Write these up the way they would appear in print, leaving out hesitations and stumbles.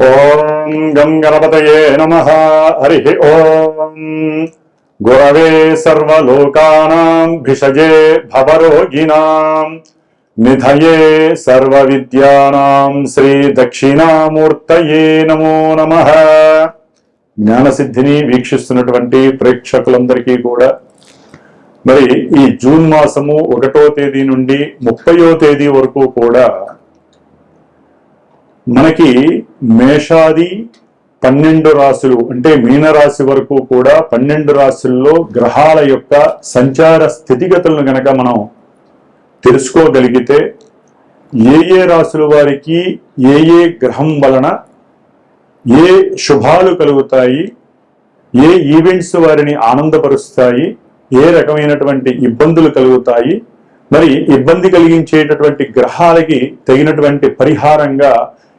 ఓం గం గణపతయే నమః. హరి ఓం. గురవే సర్వలోకానాం భిషజే భవరోగిణాం నిధయే సర్వవిద్యానాం శ్రీ దక్షిణామూర్తయే నమో నమః. జ్ఞానసిద్ధిని వీక్షిస్తున్నటువంటి ప్రేక్షకులందరికీ కూడా మరి ఈ జూన్ మాసము 1వ తేదీ నుండి 30వ తేదీ వరకు కూడా మనకి మేషాది 12 రాశులు అంటే మీనరాశి వరకు కూడా 12 రాశుల్లో గ్రహాల యొక్క సంచార స్థితిగతులను గనక మనం తెలుసుకోగలిగితే ఏ రాశుల వారికి ఏ గ్రహం వలన ఏ శుభాలు కలుగుతాయి, ఏ ఈవెంట్స్ వారిని ఆనందపరుస్తాయి, ఏ రకమైనటువంటి ఇబ్బందులు కలుగుతాయి, మరి ఇబ్బంది కలిగించేటటువంటి గ్రహాలకి తగినటువంటి పరిహారంగా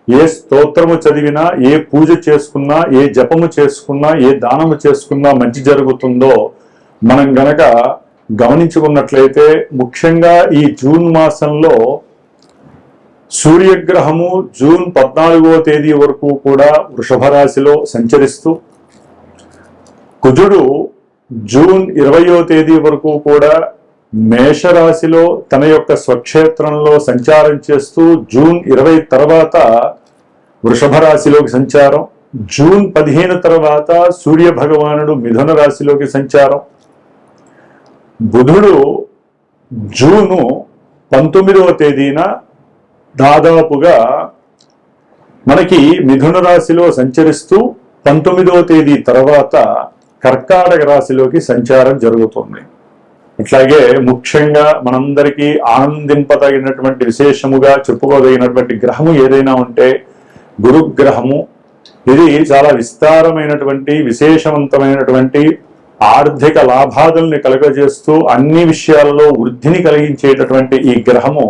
ఏ స్తోత్రము చదివినా, ఏ పూజ చేసుకున్నా, ఏ జపము చేసుకున్నా, ఏ దానము చేసుకున్నా మంచి జరుగుతుందో మనం గనక గమనించుకున్నట్లయితే ముఖ్యంగా ఈ జూన్ మాసంలో సూర్యగ్రహము జూన్ 14వ తేదీ వరకు కూడా వృషభ రాశిలో సంచరిస్తూ, కుజుడు జూన్ 20వ తేదీ వరకు కూడా మేషరాశిలో తన యొక్క స్వక్షేత్రంలో సంచారం చేస్తూ జూన్ 20 తర్వాత వృషభ రాశిలోకి సంచారం, జూన్ 15 తర్వాత సూర్య భగవానుడు మిథున రాశిలోకి సంచారం, బుధుడు జూను 19వ తేదీన దాదాపుగా మనకి మిథున రాశిలో సంచరిస్తూ 19వ తేదీ తర్వాత కర్కాటక రాశిలోకి సంచారం జరుగుతుంది. అట్లాగే ముఖ్యంగా మనందరికీ ఆనందింపదగినటువంటి విశేషముగా చెప్పుకోదగినటువంటి గ్రహము ఏదైనా ఉంటే గురుగ్రహము. ఇది చాలా విస్తారమైనటువంటి విశేషవంతమైనటువంటి ఆర్థిక లాభాదుల్ని కలుగజేస్తూ అన్ని విషయాలలో వృద్ధిని కలిగించేటటువంటి ఈ గ్రహము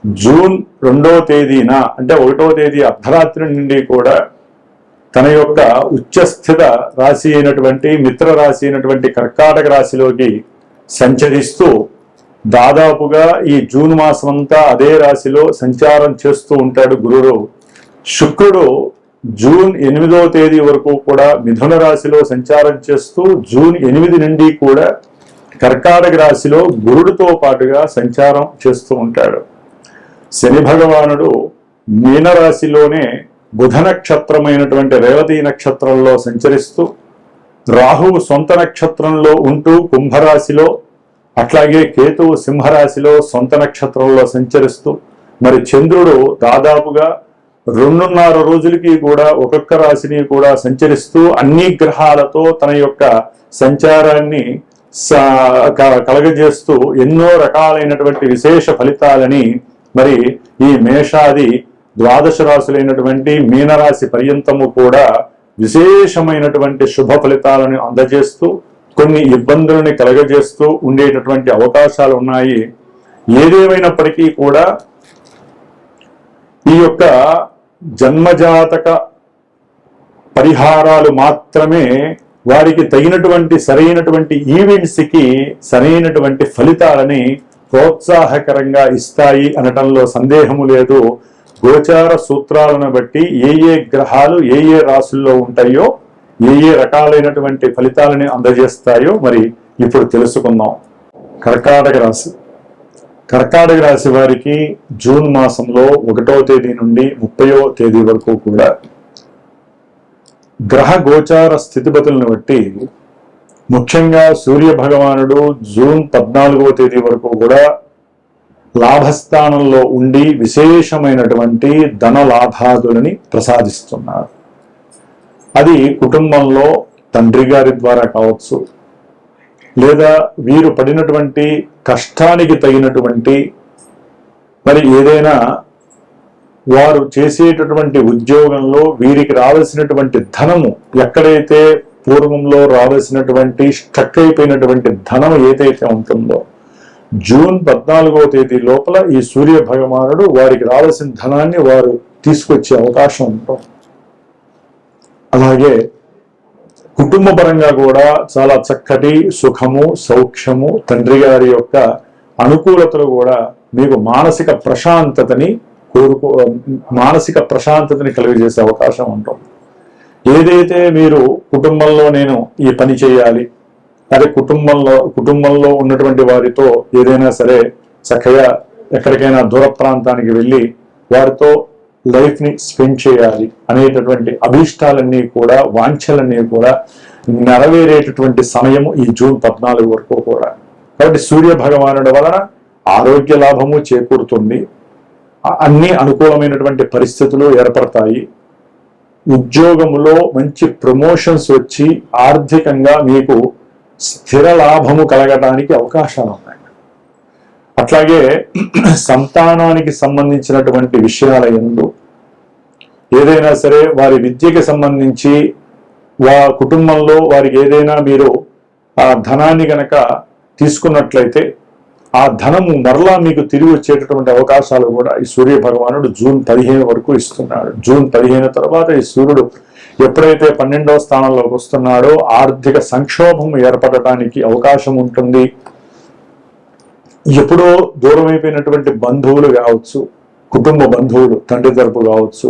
జూన్ 2వ తేదీన అంటే 1వ తేదీ అర్ధరాత్రి నుండి కూడా తన యొక్క ఉచ్చస్థిత రాశి అయినటువంటి మిత్ర రాశి అయినటువంటి కర్కాటక రాశిలోకి సంచరిస్తూ దాదాపుగా ఈ జూన్ మాసం అంతా అదే రాశిలో సంచారం చేస్తూ ఉంటాడు గురుడు. శుక్రుడు జూన్ 8వ తేదీ వరకు కూడా మిథున రాశిలో సంచారం చేస్తూ జూన్ 8 నుండి కూడా కర్కాటక రాశిలో గురుడితో పాటుగా సంచారం చేస్తూ ఉంటాడు. శని భగవానుడు మీనరాశిలోనే బుధ నక్షత్రమైనటువంటి రేవతి నక్షత్రంలో సంచరిస్తూ, రాహువు సొంత నక్షత్రంలో ఉంటూ కుంభరాశిలో, అట్లాగే కేతువు సింహరాశిలో సొంత నక్షత్రంలో సంచరిస్తూ, మరి చంద్రుడు దాదాపుగా 2.5 రోజులకి కూడా ఒక్కొక్క రాశిని కూడా సంచరిస్తూ అన్ని గ్రహాలతో తన యొక్క సంచారాన్ని కలగజేస్తూ ఎన్నో రకాలైనటువంటి విశేష ఫలితాలని మరి ఈ మేషాది 12 రాశులైనటువంటి మీనరాశి పర్యంతము కూడా విశేషమైనటువంటి శుభ ఫలితాలను అందజేస్తూ కొన్ని ఇబ్బందులని కలగజేస్తూ ఉండేటటువంటి అవకాశాలు ఉన్నాయి. ఏదేమైనప్పటికీ కూడా ఈ యొక్క జన్మజాతక పరిహారాలు మాత్రమే వారికి తగినటువంటి సరైనటువంటి ఈవెంట్స్కి సరైనటువంటి ఫలితాలని ప్రోత్సాహకరంగా ఇస్తాయి అనటంలో సందేహము లేదు. గోచార సూత్రాలను బట్టి ఏ గ్రహాలు ఏ రాశుల్లో ఉంటాయో ఏ రకాలైనటువంటి ఫలితాలని అందజేస్తాయో మరి ఇప్పుడు తెలుసుకుందాం. కర్కాటక రాశి. కర్కాటక రాశి వారికి జూన్ మాసంలో 1వ తేదీ నుండి 30వ తేదీ వరకు కూడా గ్రహ గోచార స్థితిగతులను బట్టి ముఖ్యంగా సూర్య భగవానుడు జూన్ 14వ తేదీ వరకు కూడా లాభస్థానంలో ఉండి విశేషమైనటువంటి ధన లాభాదులని ప్రసాదిస్తున్నారు. అది కుటుంబంలో తండ్రి గారి ద్వారా కావచ్చు, లేదా వీరు పడినటువంటి కష్టానికి తగినటువంటి మరి ఏదైనా వారు చేసేటటువంటి ఉద్యోగంలో వీరికి రావాల్సినటువంటి ధనము ఎక్కడైతే పూర్వంలో రావాల్సినటువంటి స్టక్ అయిపోయినటువంటి ధనం ఏదైతే ఉంటుందో జూన్ 14వ తేదీ లోపల ఈ సూర్య భగవానుడు వారికి రావాల్సిన ధనాన్ని వారు తీసుకొచ్చే అవకాశం ఉంటుంది. అలాగే కుటుంబ పరంగా కూడా చాలా చక్కటి సుఖము, సౌఖ్యము, తండ్రి గారి యొక్క అనుకూలతలు కూడా మీకు మానసిక ప్రశాంతతని మానసిక ప్రశాంతతని కలిగజేసే అవకాశం ఉంటుంది. ఏదైతే మీరు కుటుంబంలో నేను ఈ పని చేయాలి, అదే కుటుంబంలో ఉన్నటువంటి వారితో ఏదైనా సరే చక్కగా ఎక్కడికైనా దూర ప్రాంతానికి వెళ్ళి వారితో లైఫ్ ని స్పెండ్ చేయాలి అనేటటువంటి అభీష్టాలన్నీ కూడా, వాంఛలన్నీ కూడా నెరవేరేటటువంటి సమయము ఈ జూన్ 14 వరకు కూడా. కాబట్టి సూర్య భగవానుడి వలన ఆరోగ్య లాభము చేకూరుతుంది, అన్ని అనుకూలమైనటువంటి పరిస్థితులు ఏర్పడతాయి, ఉద్యోగములో మంచి ప్రమోషన్స్ వచ్చి ఆర్థికంగా మీకు స్థిర లాభము కలగడానికి అవకాశాలు ఉన్నాయి. అట్లాగే సంతానానికి సంబంధించినటువంటి విషయాల యందు ఏదైనా సరే వారి విద్యకి సంబంధించి కుటుంబంలో వారికి ఏదైనా మీరు ఆ ధనాన్ని గనక తీసుకున్నట్లయితే ఆ ధనము మరలా మీకు తిరిగి వచ్చేటటువంటి అవకాశాలు కూడా ఈ సూర్య భగవానుడు జూన్ 15 వరకు ఇస్తున్నాడు. జూన్ 15 తర్వాత ఈ సూర్యుడు ఎప్పుడైతే 12వ స్థానంలోకి వస్తున్నాడో ఆర్థిక సంక్షోభం ఏర్పడటానికి అవకాశం ఉంటుంది. ఎప్పుడో దూరం అయిపోయినటువంటి బంధువులు కావచ్చు, కుటుంబ బంధువులు, తండ్రి తరపు కావచ్చు,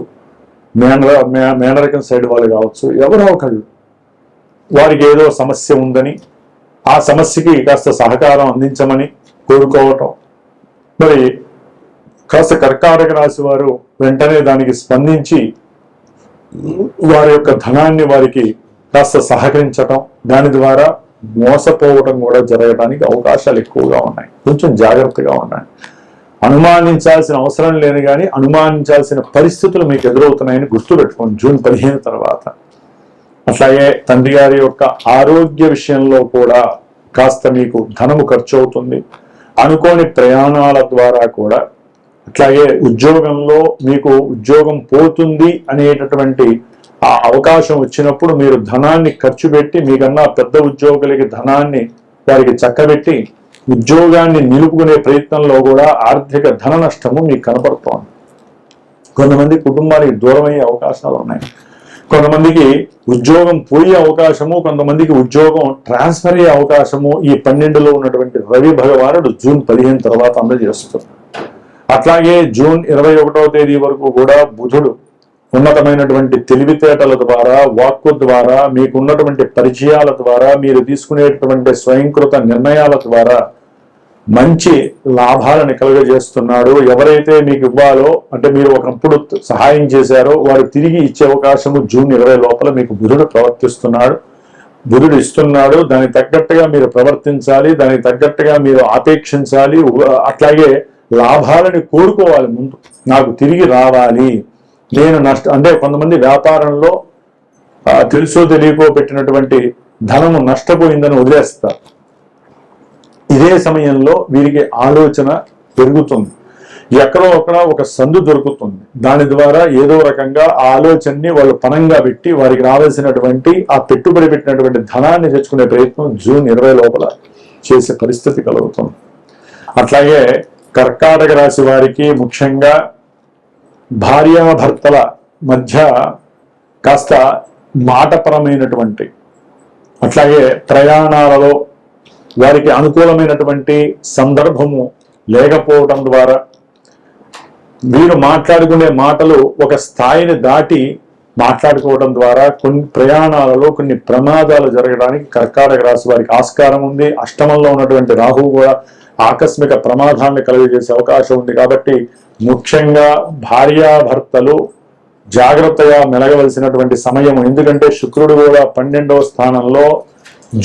మేనరకం సైడ్ వాళ్ళు కావచ్చు, ఎవరో ఒకళ్ళు వారికి ఏదో సమస్య ఉందని ఆ సమస్యకి కాస్త సహకారం అందించమని కోరుకోవటం. మరి కాస్త కర్కాటక రాశి వారు వెంటనే దానికి స్పందించి వారి యొక్క ధనాన్ని వారికి కాస్త సహకరించటం, దాని ద్వారా మోసపోవటం కూడా జరగడానికి అవకాశాలు ఎక్కువగా ఉన్నాయి. కొంచెం జాగ్రత్తగా ఉన్నాయి. అనుమానించాల్సిన అవసరం లేదు, కానీ అనుమానించాల్సిన పరిస్థితులు మీకు ఎదురవుతున్నాయని గుర్తుపెట్టుకోండి జూన్ 15 తర్వాత. అట్లాగే తండ్రి గారి యొక్క ఆరోగ్య విషయంలో కూడా కాస్త మీకు ధనము ఖర్చు అవుతుంది. అనుకోని ప్రయాణాల ద్వారా కూడా, అట్లాగే ఉద్యోగంలో మీకు ఉద్యోగం పోతుంది అనేటటువంటి ఆ అవకాశం వచ్చినప్పుడు మీరు ధనాన్ని ఖర్చు పెట్టి, మీకన్నా పెద్ద ఉద్యోగులకి ధనాన్ని వారికి చక్కబెట్టి ఉద్యోగాన్ని నిలుపుకునే ప్రయత్నంలో కూడా ఆర్థిక ధన నష్టము మీకు కనపడుతోంది. కొంతమంది కుటుంబానికి దూరం అయ్యే అవకాశాలు ఉన్నాయి, కొంతమందికి ఉద్యోగం పోయే అవకాశము, కొంతమందికి ఉద్యోగం ట్రాన్స్ఫర్ అయ్యే అవకాశము ఈ 12లో ఉన్నటువంటి రవి భగవానుడు జూన్ 15 తర్వాత అందజేస్తుంది. అట్లాగే జూన్ 21వ తేదీ వరకు కూడా బుధుడు ఉన్నతమైనటువంటి తెలివితేటల ద్వారా, వాక్కు ద్వారా, మీకున్నటువంటి పరిచయాల ద్వారా, మీరు తీసుకునేటువంటి స్వయంకృత నిర్ణయాల ద్వారా మంచి లాభాలను కలుగజేస్తున్నాడు. ఎవరైతే మీకు ఇవ్వాలో, అంటే మీరు ఒకప్పుడు సహాయం చేశారో వారు తిరిగి ఇచ్చే అవకాశము జూన్ 20 లోపల మీకు బుధుడు బుధుడు ఇస్తున్నాడు. దానికి తగ్గట్టుగా మీరు ప్రవర్తించాలి, దానికి తగ్గట్టుగా మీరు ఆపేక్షించాలి. అట్లాగే లాభాలని కోరుకోవాలి. ముందు నాకు తిరిగి రావాలి, నేను అంటే కొంతమంది వ్యాపారంలో తెలుసో తెలియకో పెట్టినటువంటి ధనము నష్టపోయిందని వదిలేస్తారు. ఇదే సమయంలో వీరికి ఆలోచన పెరుగుతుంది, ఎక్కడో అక్కడ ఒక సందు దొరుకుతుంది. దాని ద్వారా ఏదో రకంగా ఆ ఆలోచనని వాళ్ళు పనంగా పెట్టి వారికి రావాల్సినటువంటి ఆ పెట్టుబడి పెట్టినటువంటి ధనాన్ని తెచ్చుకునే ప్రయత్నం జూన్ 20 లోపల చేసే పరిస్థితి కలుగుతుంది. అట్లాగే కర్కాటక రాశి వారికి ముఖ్యంగా భార్యాభర్తల మధ్య కాస్త మాటపరమైనటువంటి, అట్లాగే ప్రయాణాలలో వారికి అనుకూలమైనటువంటి సందర్భము లేకపోవడం ద్వారా వీరు మాట్లాడుకునే మాటలు ఒక స్థాయిని దాటి మాట్లాడుకోవడం ద్వారా కొన్ని ప్రయాణాలలో కొన్ని ప్రమాదాలు జరగడానికి కర్కాటక రాశి వారికి ఆస్కారం ఉంది. అష్టమంలో ఉన్నటువంటి రాహువు కూడా ఆకస్మిక ప్రమాదాన్ని కలుగజేసే అవకాశం ఉంది. కాబట్టి ముఖ్యంగా భార్యాభర్తలు జాగ్రత్తగా మెలగవలసినటువంటి సమయం. ఎందుకంటే శుక్రుడు కూడా 12వ స్థానంలో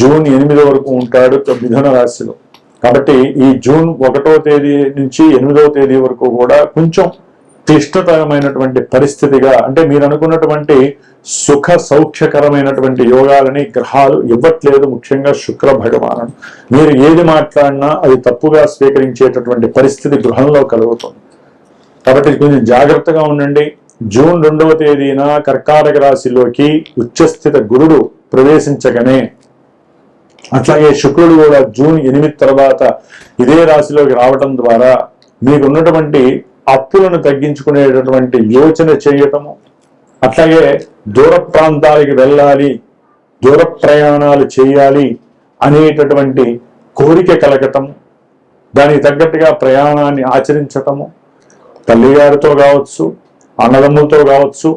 జూన్ 8 వరకు ఉంటాడు మిథున రాశిలో. కాబట్టి ఈ జూన్ 1వ తేదీ నుంచి 8వ తేదీ వరకు కూడా కొంచెం క్లిష్టతరమైనటువంటి పరిస్థితిగా, అంటే మీరు అనుకున్నటువంటి సుఖ సౌఖ్యకరమైనటువంటి యోగాలని గ్రహాలు ఇవ్వట్లేదు. ముఖ్యంగా శుక్ర భగవానుడు మీరు ఏది మాట్లాడినా అది తప్పుగా స్వీకరించేటటువంటి పరిస్థితి గృహంలో కలుగుతుంది. కాబట్టి కొంచెం జాగ్రత్తగా ఉండండి. జూన్ 2వ తేదీన కర్కాటక రాశిలోకి ఉచ్చస్థిత గురుడు ప్రవేశించగానే, అట్లాగే శుక్రుడు కూడా జూన్ 8 తర్వాత ఇదే రాశిలోకి రావటం ద్వారా మీకున్నటువంటి అప్పులను తగ్గించుకునేటటువంటి యోచన చేయటము, అట్లాగే దూర ప్రాంతాలకి వెళ్ళాలి, దూర ప్రయాణాలు చేయాలి అనేటటువంటి కోరిక కలగటం, దానికి తగ్గట్టుగా ప్రయాణాన్ని ఆచరించటము, తల్లిగారితో కావచ్చు, అన్నదమ్ములతో కావచ్చు.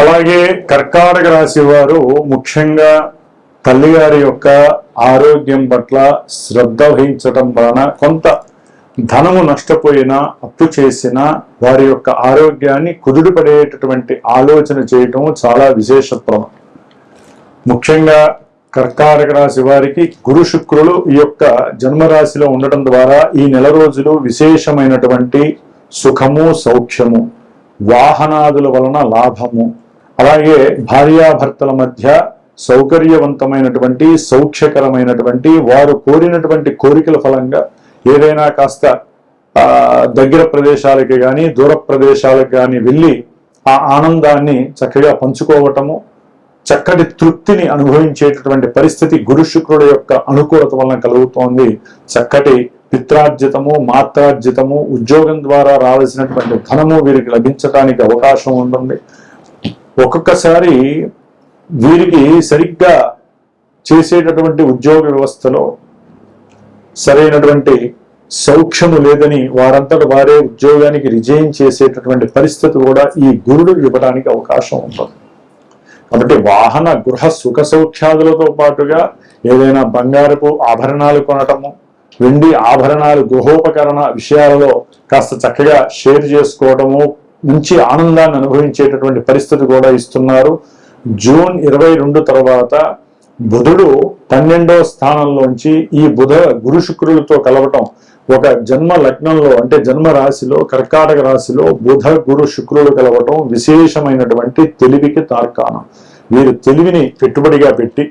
అలాగే కర్కాటక రాశి వారు ముఖ్యంగా తల్లిగారి యొక్క ఆరోగ్యం పట్ల శ్రద్ధ వహించటం వలన కొంత ధనము నష్టపోయినా, అప్పు చేసినా వారి యొక్క ఆరోగ్యాన్ని కుదుటపడేటటువంటి ఆలోచన చేయటం చాలా విశేషప్రదం. ముఖ్యంగా కర్కాటక రాశి వారికి గురు శుక్రులు ఈ యొక్క జన్మరాశిలో ఉండటం ద్వారా ఈ నెల రోజులు విశేషమైనటువంటి సుఖము, సౌఖ్యము, వాహనాదుల వలన లాభము, అలాగే భార్యాభర్తల మధ్య సౌకర్యవంతమైనటువంటి సౌఖ్యకరమైనటువంటి వారు కోరినటువంటి కోరికల ఫలంగా ఏదైనా కాస్త దగ్గర ప్రదేశాలకి కానీ దూర ప్రదేశాలకు కానీ వెళ్ళి ఆ ఆనందాన్ని చక్కగా పంచుకోవటము, చక్కటి తృప్తిని అనుభవించేటటువంటి పరిస్థితి గురు శుక్రుడు యొక్క అనుకూలత వలన కలుగుతోంది. చక్కటి పిత్రార్జితము, మాత్రార్జితము, ఉద్యోగం ద్వారా రావాల్సినటువంటి ధనము వీరికి లభించడానికి అవకాశం ఉంటుంది. ఒక్కొక్కసారి వీరికి సరిగ్గా చేసేటటువంటి ఉద్యోగ వ్యవస్థలో సరైనటువంటి సౌఖ్యము లేదని వారంతట వారే ఉద్యోగానికి రిజైన్ చేసేటటువంటి పరిస్థితి కూడా ఈ గురుడు ఇవ్వడానికి అవకాశం ఉంటుంది. కాబట్టి వాహన గృహ సుఖ సౌఖ్యాదులతో పాటుగా ఏదైనా బంగారపు ఆభరణాలు కొనటము, వెండి ఆభరణాలు, గృహోపకరణ విషయాలలో కాస్త చక్కగా షేర్ చేసుకోవటము, మంచి ఆనందాన్ని అనుభవించేటటువంటి పరిస్థితి కూడా ఇస్తున్నారు. జూన్ 22 తర్వాత బుధుడు 12వ స్థానంలోంచి ఈ గురు శుక్రులతో కలవటం, ఒక జన్మ లగ్నంలో అంటే జన్మ రాశిలో కర్కాటక రాశిలో బుధ గురు శుక్రులు కలవటం విశేషమైనటువంటి తెలివికి తార్కాణం. వీరు తెలివిని పెట్టుబడిగా పెట్టి,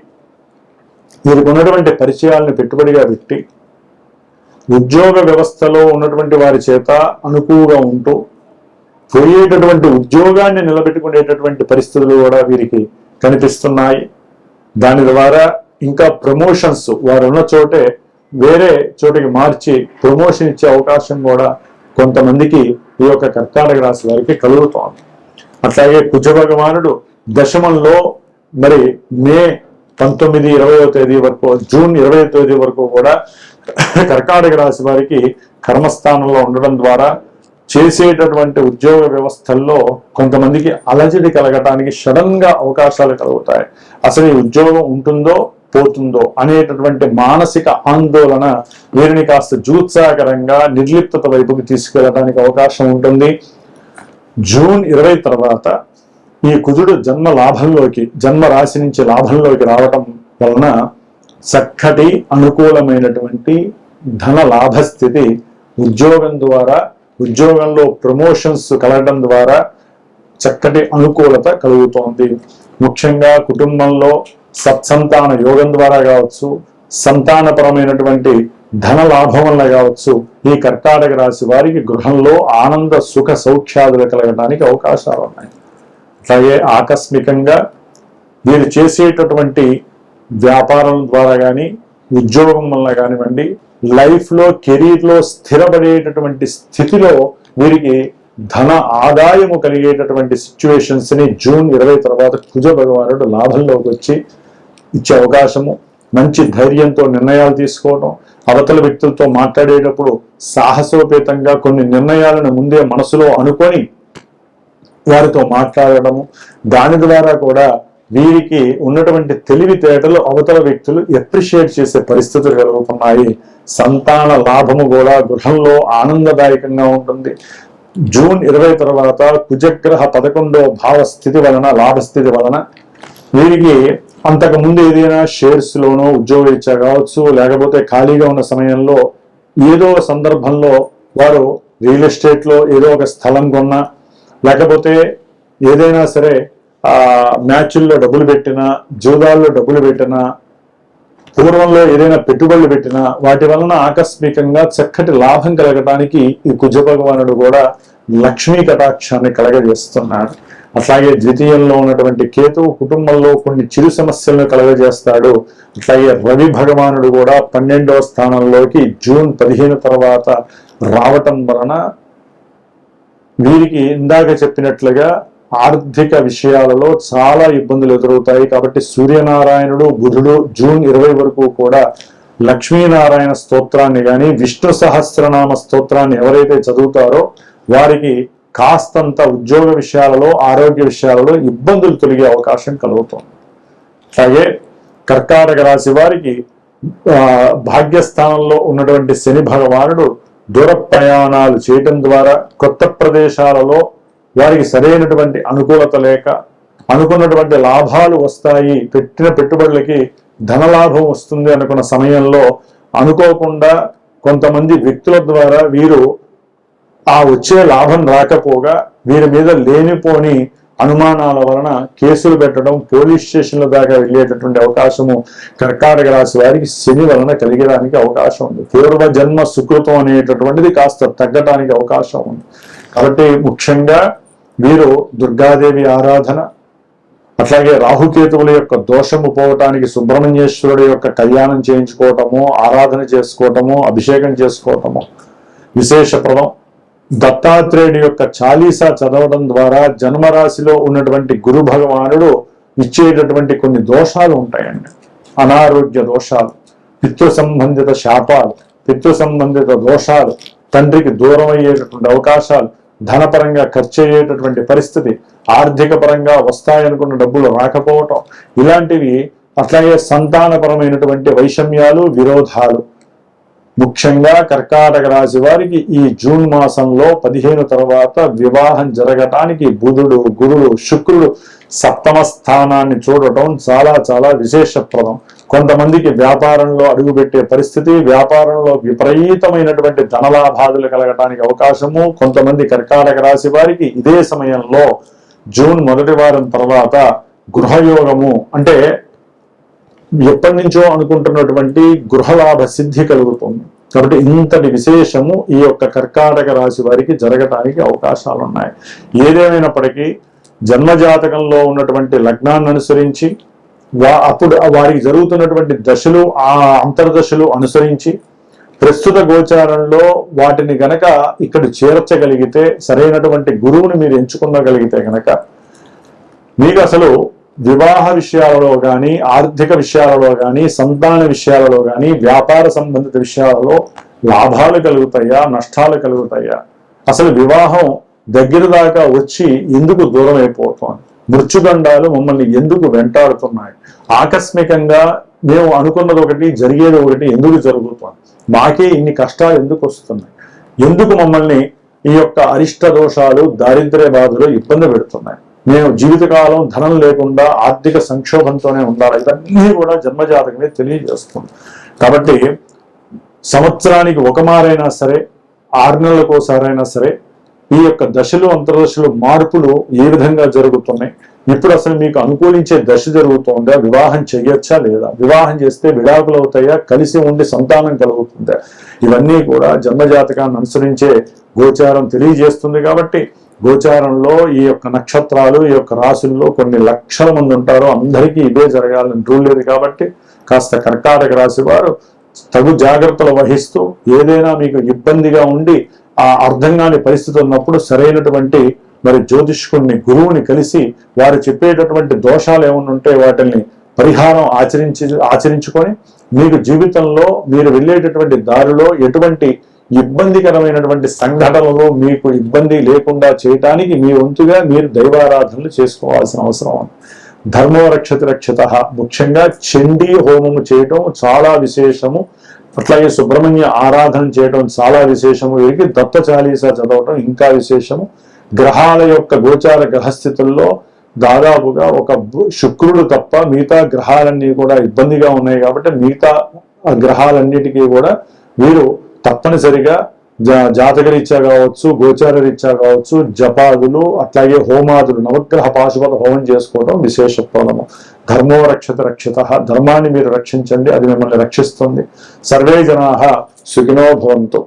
వీరికి ఉన్నటువంటి పరిచయాలను పెట్టుబడిగా పెట్టి ఉద్యోగ వ్యవస్థలో ఉన్నటువంటి వారి చేత అనుకువగా ఉంటూ పోయేటటువంటి ఉద్యోగాన్ని నిలబెట్టుకునేటటువంటి పరిస్థితులు కూడా వీరికి కనిపిస్తున్నాయి. దాని ద్వారా ఇంకా ప్రమోషన్స్ వారు ఉన్న చోటే వేరే చోటికి మార్చి ప్రమోషన్ ఇచ్చే అవకాశం కూడా కొంతమందికి ఈ యొక్క కర్కాటక రాశి వారికి కలుగుతోంది. అట్లాగే కుజ భగవానుడు దశమంలో మరి మే 19, 20వ తేదీ వరకు, జూన్ 20వ తేదీ వరకు కూడా కర్కాటక రాశి వారికి కర్మస్థానంలో ఉండడం ద్వారా చేసేటటువంటి ఉద్యోగ వ్యవస్థల్లో కొంతమందికి అలజడి కలగటానికి సడన్ గా అవకాశాలు కలుగుతాయి. అసలు ఈ ఉద్యోగం ఉంటుందో పోతుందో అనేటటువంటి మానసిక ఆందోళన వీరిని కాస్త జూత్సాకరంగా నిర్లిప్తత వైపుకి తీసుకెళ్ళడానికి అవకాశం ఉంటుంది. జూన్ 20 తర్వాత ఈ కుజుడు జన్మ లాభంలోకి, జన్మ రాశి నుంచి లాభంలోకి రావటం వలన చక్కటి అనుకూలమైనటువంటి ధన లాభస్థితి, ఉద్యోగం ద్వారా ఉద్యోగంలో ప్రమోషన్స్ కలగడం ద్వారా చక్కటి అనుకూలత కలుగుతోంది. ముఖ్యంగా కుటుంబంలో సత్సంతాన యోగం ద్వారా కావచ్చు, సంతానపరమైనటువంటి ధన లాభం వల్ల కావచ్చు, ఈ కర్కాటక రాశి వారికి గృహంలో ఆనంద సుఖ సౌఖ్యాదులు కలగడానికి అవకాశాలు ఉన్నాయి. అలాగే ఆకస్మికంగా వీరు చేసేటటువంటి వ్యాపారం ద్వారా కానీ ఉద్యోగం వల్ల కానివ్వండి, లైఫ్ లో కెరీర్ లో స్థిరపడేటటువంటి స్థితిలో వీరికి ధన ఆదాయము కలిగేటటువంటి సిచ్యువేషన్స్ ని జూన్ 20 తర్వాత కుజ భగవానుడు లాభంలోకి వచ్చి ఇచ్చే అవకాశము, మంచి ధైర్యంతో నిర్ణయాలు తీసుకోవడం, అవతల వ్యక్తులతో మాట్లాడేటప్పుడు సాహసోపేతంగా కొన్ని నిర్ణయాలను ముందే మనసులో అనుకొని వారితో మాట్లాడటము, దాని ద్వారా కూడా వీరికి ఉన్నటువంటి తెలివితేటలు అవతల వ్యక్తులు ఎప్రిషియేట్ చేసే పరిస్థితులు కలుగుతున్నాయి. సంతాన లాభము కూడా గృహంలో ఆనందదాయకంగా ఉంటుంది. జూన్ 20 తర్వాత కుజగ్రహ 11వ భావ స్థితి వలన, లాభస్థితి వలన వీరికి అంతకు ముందు ఏదైనా షేర్స్ లోనో ఉద్యోగరీత్యా కావచ్చు, లేకపోతే ఖాళీగా ఉన్న సమయంలో ఏదో సందర్భంలో వారు రియల్ ఎస్టేట్ లో ఏదో ఒక స్థలం కొన్నా, లేకపోతే ఏదైనా సరే మ్యాచ్ల్లో డబ్బులు పెట్టినా, జూదాల్లో డబ్బులు పెట్టినా, పూర్వంలో ఏదైనా పెట్టుబడులు పెట్టినా వాటి వలన ఆకస్మికంగా చక్కటి లాభం కలగడానికి ఈ కుజ భగవానుడు కూడా లక్ష్మీ కటాక్షాన్ని కలగజేస్తున్నాడు. అట్లాగే ద్వితీయంలో ఉన్నటువంటి కేతువు కుటుంబంలో కొన్ని చిరు సమస్యలను కలగజేస్తాడు. అట్లాగే రవి భగవానుడు కూడా 12వ స్థానంలోకి జూన్ 15 తర్వాత రావటం వలన వీరికి ఇందాక చెప్పినట్లుగా ఆర్థిక విషయాలలో చాలా ఇబ్బందులు ఎదురవుతాయి. కాబట్టి సూర్యనారాయణుడు, బుధుడు జూన్ 20 వరకు కూడా లక్ష్మీనారాయణ స్తోత్రాన్ని కానీ, విష్ణు సహస్రనామ స్తోత్రాన్ని ఎవరైతే చదువుతారో వారికి కాస్తంత ఉద్యోగ విషయాలలో, ఆరోగ్య విషయాలలో ఇబ్బందులు తొలగే అవకాశం కలుగుతుంది. అలాగే కర్కాటక రాశి వారికి భాగ్యస్థానంలో ఉన్నటువంటి శని భగవానుడు దూర ప్రయాణాలు చేయటం ద్వారా కొత్త ప్రదేశాలలో వారికి సరైనటువంటి అనుకూలత లేక అనుకున్నటువంటి లాభాలు వస్తాయి, పెట్టిన పెట్టుబడులకి ధనలాభం వస్తుంది అనుకున్న సమయంలో అనుకోకుండా కొంతమంది వ్యక్తుల ద్వారా వీరు ఆ వచ్చే లాభం రాకపోగా వీరి మీద లేనిపోని అనుమానాల వలన కేసులు పెట్టడం, పోలీస్ స్టేషన్ల దాకా వెళ్ళేటటువంటి అవకాశము కర్కాటక రాశి వారికి శని వలన కలిగడానికి అవకాశం ఉంది. పూర్వ జన్మ సుకృతం అనేటటువంటిది కాస్త తగ్గడానికి అవకాశం ఉంది. కాబట్టి ముఖ్యంగా వీరు దుర్గాదేవి ఆరాధన, అట్లాగే రాహుకేతువుల యొక్క దోషము పోవటానికి సుబ్రహ్మణ్యేశ్వరుడు యొక్క కళ్యాణం చేయించుకోవటము, ఆరాధన చేసుకోవటము, అభిషేకం చేసుకోవటము విశేషప్రదం. దత్తాత్రేయుడి యొక్క చాలీసా చదవడం ద్వారా జన్మరాశిలో ఉన్నటువంటి గురు భగవానుడు ఇచ్చేటటువంటి కొన్ని దోషాలు ఉంటాయండి. అనారోగ్య దోషాలు, పితృ సంబంధిత శాపాలు, పితృ సంబంధిత దోషాలు, తండ్రికి దూరం అయ్యేటటువంటి అవకాశాలు, ధనపరంగా ఖర్చు అయ్యేటటువంటి పరిస్థితి, ఆర్థిక పరంగా వస్తాయనుకున్న డబ్బులు రాకపోవటం, ఇలాంటివి. అట్లాగే సంతానపరమైనటువంటి వైషమ్యాలు, విరోధాలు. ముఖ్యంగా కర్కాటక రాశి వారికి ఈ జూన్ మాసంలో 15 తర్వాత వివాహం జరగటానికి బుధుడు, గురుడు, శుక్రుడు సప్తమ స్థానాన్ని చూడటం చాలా చాలా విశేషప్రదం. కొంతమందికి వ్యాపారంలో అడుగుపెట్టే పరిస్థితి, వ్యాపారంలో విపరీతమైనటువంటి ధనలాభాదులు కలగటానికి అవకాశము. కొంతమంది కర్కాటక రాశి వారికి ఇదే సమయంలో జూన్ మొదటి వారం తర్వాత గృహయోగము, అంటే ఎప్పటి నుంచో అనుకుంటున్నటువంటి గృహలాభ సిద్ధి కలుగుతుంది. కాబట్టి ఇంతటి విశేషము ఈ యొక్క కర్కాటక రాశి వారికి జరగటానికి అవకాశాలు ఉన్నాయి. ఏదేమైనప్పటికీ జన్మజాతకంలో ఉన్నటువంటి లగ్నాన్ని అనుసరించి అప్పుడు వారికి జరుగుతున్నటువంటి దశలు, ఆ అంతర్దశలు అనుసరించి ప్రస్తుత గోచారంలో వాటిని గనక ఇక్కడ చేర్చగలిగితే, సరైనటువంటి గురువుని మీరు ఎంచుకోగలిగితే గనక మీకు అసలు వివాహ విషయాలలో కానీ, ఆర్థిక విషయాలలో కానీ, సంతాన విషయాలలో కానీ, వ్యాపార సంబంధిత విషయాలలో లాభాలు కలుగుతాయా, నష్టాలు కలుగుతాయా, అసలు వివాహం దగ్గర దాకా వచ్చి ఎందుకు దూరం అయిపోతుంది, మృత్యుగండాలు మమ్మల్ని ఎందుకు వెంటాడుతున్నాయి, ఆకస్మికంగా మేము అనుకున్నది ఒకటి జరిగేది ఒకటి ఎందుకు జరుగుతుంది, మాకే ఇన్ని కష్టాలు ఎందుకు వస్తున్నాయి, ఎందుకు మమ్మల్ని ఈ యొక్క అరిష్ట దోషాలు, దారిద్ర్య బాధలు ఇబ్బంది పెడుతున్నాయి, మేము జీవితకాలం ధనం లేకుండా ఆర్థిక సంక్షోభంతోనే ఉండాలి, ఇవన్నీ కూడా జన్మజాతకమే తెలియజేస్తుంది. కాబట్టి సంవత్సరానికి ఒక మారైనా సరే, 6 నెలలకోసారైనా సరే ఈ యొక్క దశలు, అంతర్దశలు, మార్పులు ఏ విధంగా జరుగుతున్నాయి, ఇప్పుడు అసలు మీకు అనుకూలించే దశ జరుగుతుందా, వివాహం చేయొచ్చా లేదా, వివాహం చేస్తే విడాకులు అవుతాయా, కలిసి ఉండి సంతానం కలుగుతుందా, ఇవన్నీ కూడా జన్మజాతకాన్ని అనుసరించే గోచారం తెలియజేస్తుంది. కాబట్టి గోచారంలో ఈ యొక్క నక్షత్రాలు, ఈ యొక్క రాశుల్లో కొన్ని లక్షల మంది ఉంటారో అందరికీ ఇదే జరగాలని రూల్ లేదు. కాబట్టి కాస్త కర్కాటక రాశి వారు తగు జాగ్రత్తలు వహిస్తూ, ఏదైనా మీకు ఇబ్బందిగా ఉండి ఆ అర్థం కాని పరిస్థితి ఉన్నప్పుడు సరైనటువంటి జ్యోతిష్కుడిని, గురువుని కలిసి వారు చెప్పేటటువంటి దోషాలు ఏమైనా ఉంటే వాటిని పరిహారం ఆచరించుకొని మీకు జీవితంలో మీరు వెళ్ళేటటువంటి దారిలో ఎటువంటి ఇబ్బందికరమైనటువంటి సంఘటనలు మీకు ఇబ్బంది లేకుండా చేయటానికి మీ వంతుగా మీరు దైవారాధనలు చేసుకోవాల్సిన అవసరం ఉంది. ధర్మో రక్షతి రక్షిత. ముఖ్యంగా చండీ హోమము చేయటం చాలా విశేషము. అట్లాగే సుబ్రహ్మణ్య ఆరాధన చేయడం చాలా విశేషము. వీరికి దత్త చాలీసా చదవటం ఇంకా విశేషము. గ్రహాల యొక్క గోచార గ్రహస్థితుల్లో దాదాపుగా ఒక శుక్రుడు తప్ప మిగతా గ్రహాలన్నీ కూడా ఇబ్బందిగా ఉన్నాయి. కాబట్టి మిగతా గ్రహాలన్నిటికీ కూడా వీరు తప్పనిసరిగా జాతక రీత్యా కావచ్చు, గోచార రీత్యా కావచ్చు, జపాదులు, అట్లాగే హోమాదులు, నవగ్రహ పాశుపత హోమం చేసుకోవడం విశేషత్వము. ధర్మో రక్షత రక్షిత. ధర్మాన్ని మీరు రక్షించండి, అది మిమ్మల్ని రక్షిస్తుంది. సర్వే జనాః సుఖినో భవంతు.